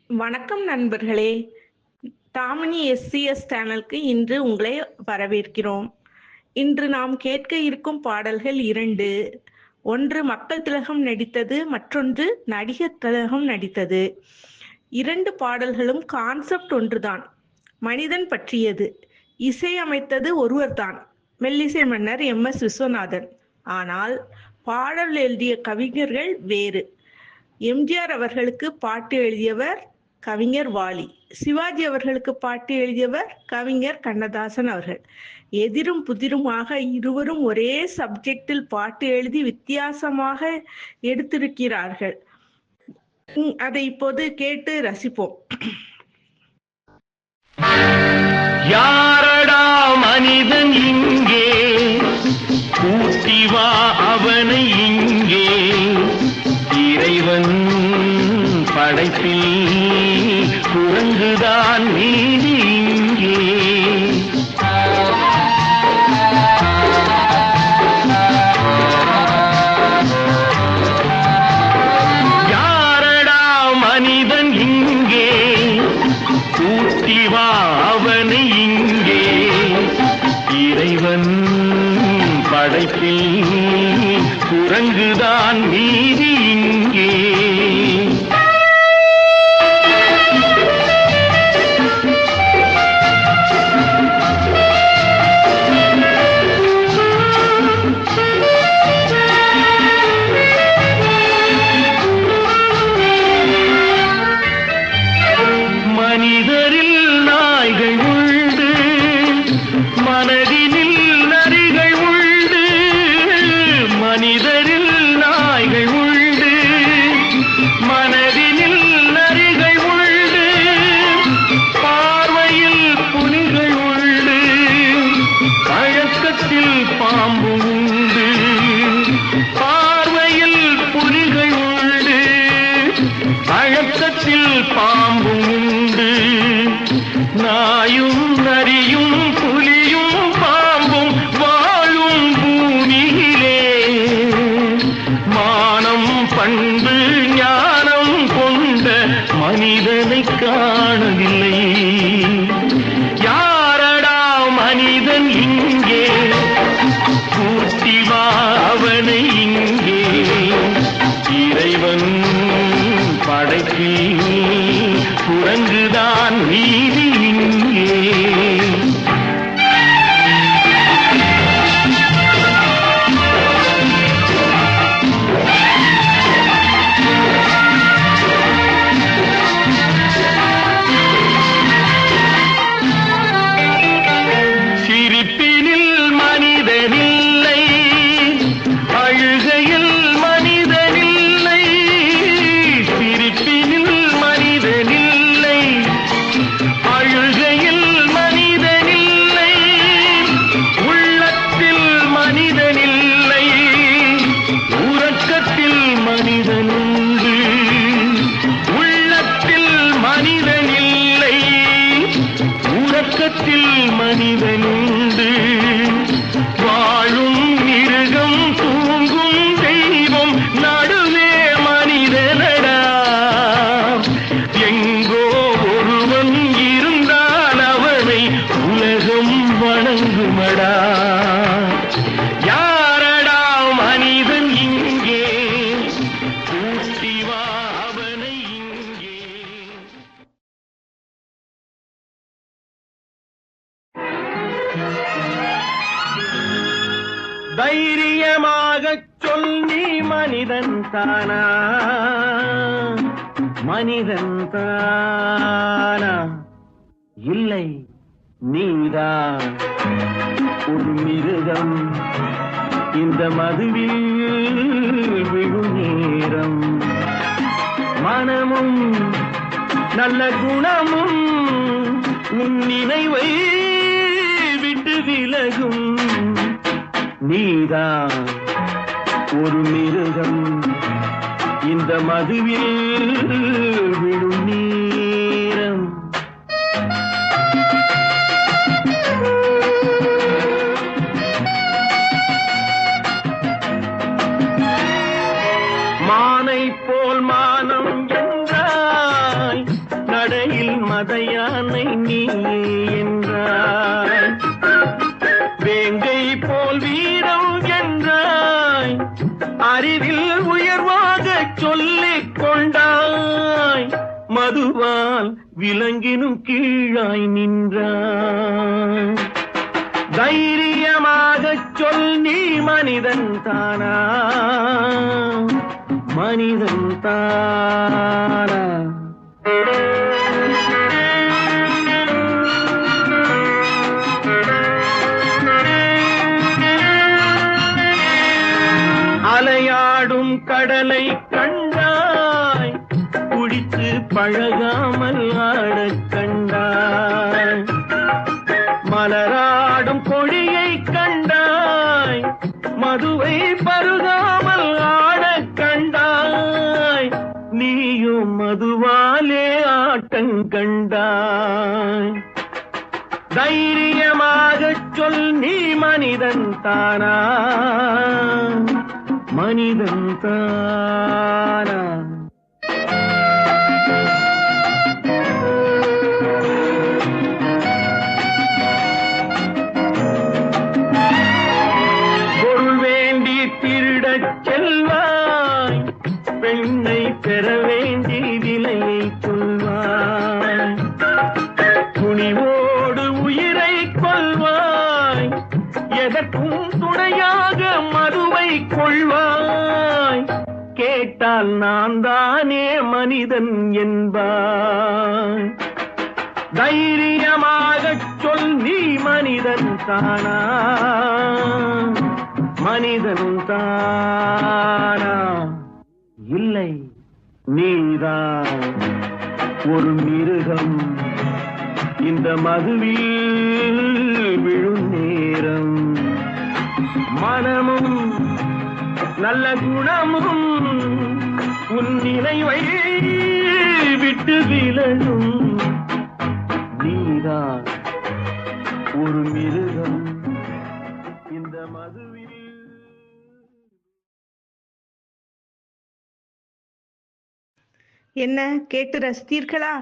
வணக்கம் நண்பர்களே. தாமினி SCS சேனலுக்கு இன்று உங்களை வரவேற்கிறோம். இன்று நாம் கேட்க இருக்கும் பாடல்கள் 2. ஒன்று மக்கள் திலகம் நடித்தது, மற்றொன்று நடிகர் திலகம் நடித்தது. 2 பாடல்களும் கான்செப்ட் ஒன்றுதான், மனிதன் பற்றியது. இசையமைத்தது ஒருவர்தான், மெல்லிசை மன்னர் MS விஸ்வநாதன். ஆனால் பாடல் எழுதிய கவிஞர்கள் வேறு. எம்ஜிஆர் அவர்களுக்கு பாட்டு எழுதியவர் கவிஞர் வாலி, சிவாஜி அவர்களுக்கு பாட்டு எழுதியவர் கவிஞர் கண்ணதாசன் அவர்கள். எதிரும் புதிருமாக இருவரும் ஒரே சப்ஜெக்டில் பாட்டு எழுதி வித்தியாசமாக எடுத்திருக்கிறார்கள். அதை இப்போது கேட்டு ரசிப்போம். யாரடா மனிதன் இங்கே, கூட்டி வா அவனை இங்கே, இறைவன் படைப்பில் குரங்குதான் நீதி இங்கே. யாரடா மனிதன் இங்கே, கூட்டி வா அவனை இங்கே, இறைவன் படைப்பில் குரங்குதான் நீதி இங்கே. மனிதரில் நாய்கள் உண்டு, மனதினில் நரிகள் உண்டு. மனிதரில் நாய்கள் உண்டு, மனதினில் நரிகள் உண்டு. பார்வையில் புலிகள் உண்டு, பழக்கத்தில் பாம்பு உண்டு. பார்வையில் புலிகள் உண்டு, பழக்கத்தில் பாம்பு உண்டு. நாயும் நரியும் புலியும் பாம்பும் வாழும் பூமியிலே, மானம் பண்பு ஞானம் கொண்ட மனிதனை காணவில்லை. யாரடா மனிதன் இங்கே, கூட்டி வா அவனை இங்கே, இறைவன் படைப்பில் குரங்குதான் நீதி இங்கே. சிரிப்பினில் மனிதனில்லை, அழுகையில் மனிதனில்லை. சிரிப்பினில் மனிதனில்லை, அழுகையில் மனிதனில்லை. உள்ளத்தில் மனிதனில்லை, உறக்கத்தில் மனிதனுண்டு. உள்ளத்தில் மனிதனில்லை, உறக்கத்தில் மனிதனுண்டு. வாழும் மிருகம் தூங்கும் தெய்வம் நடுவே மனிதனடா. எங்கோ ஒருவன் இருந்தால் அவனை உலகம் வணங்குமடா. யாரடா மனிதன் இங்கே, கூட்டி வா அவனை இங்கே. தைரியமாகச் சொல், நீ மனிதன் தானா? மனிதன் தானா? இல்லை, நீதான் ஒரு மிருகம். இந்த மதுவில் விழும் நேரம், மனமும் நல்ல குணமும் உன் நினைவை விட்டு விலகும். நீதான் ஒரு மிருகம், இந்த மதுவில் விழும் நேரம். மானை போல் மானம் என்றாய், மத யானை நீ என்றாய், வேங்கை போல் வீரம் என்றாய், அறிவில் உயர்வாக சொல்லிக் கொண்டாய், மதுவால் விலங்கினும் கீழாய் நின்றாய். தைரியமாகச் சொல், நீ மனிதன் தானா, மனிதன் தானா? அலையாடும் கடலை கண்டாய், குடித்து பழகாமல் ஆடக் கண்டாய், மலராடும் கொடியை கண்டாய், மதுவை பருகாமல் ஆடக் கண்டாய், நீயும் மதுவாலே ஆட்டங் கண்டாய். தைரியமாகச் சொல், நீ மனிதன் தானா, மனிதன் தானா? பொருள் வேண்டி திருடச் செல்வாய், பெண்ணை பெற வேண்டி விலையை சொல்வாய், துணிவோடு உயிரை கொள்வாய், எதற்கும் துணையாக மதுவை கொள்வாய், கேட்டால் நான் தானே மனிதன் என்பாய். தைரியமாகச் சொல், நீ மனிதன் தானா, மனிதன் தானா? இல்லை, நீதான் ஒரு மிருகம். இந்த மதுவில் விழும் நேரம், மனமும் நல்ல குணமும் உன் நினைவை விட்டு விலகும். நீதான் ஒரு மிருகம் இந்த மதுவில். என்ன கேட்டு ரசித்தீர்களா?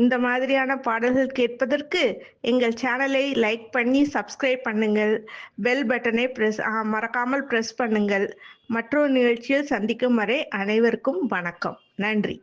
இந்த மாதிரியான பாடல்கள் கேட்பதற்கு எங்கள் சேனலை லைக் பண்ணி சப்ஸ்கிரைப் பண்ணுங்கள். பெல் பட்டனை மறக்காமல் பிரஸ் பண்ணுங்கள். மற்றொரு நிகழ்ச்சியில் சந்திக்கும் வரை அனைவருக்கும் வணக்கம். நன்றி.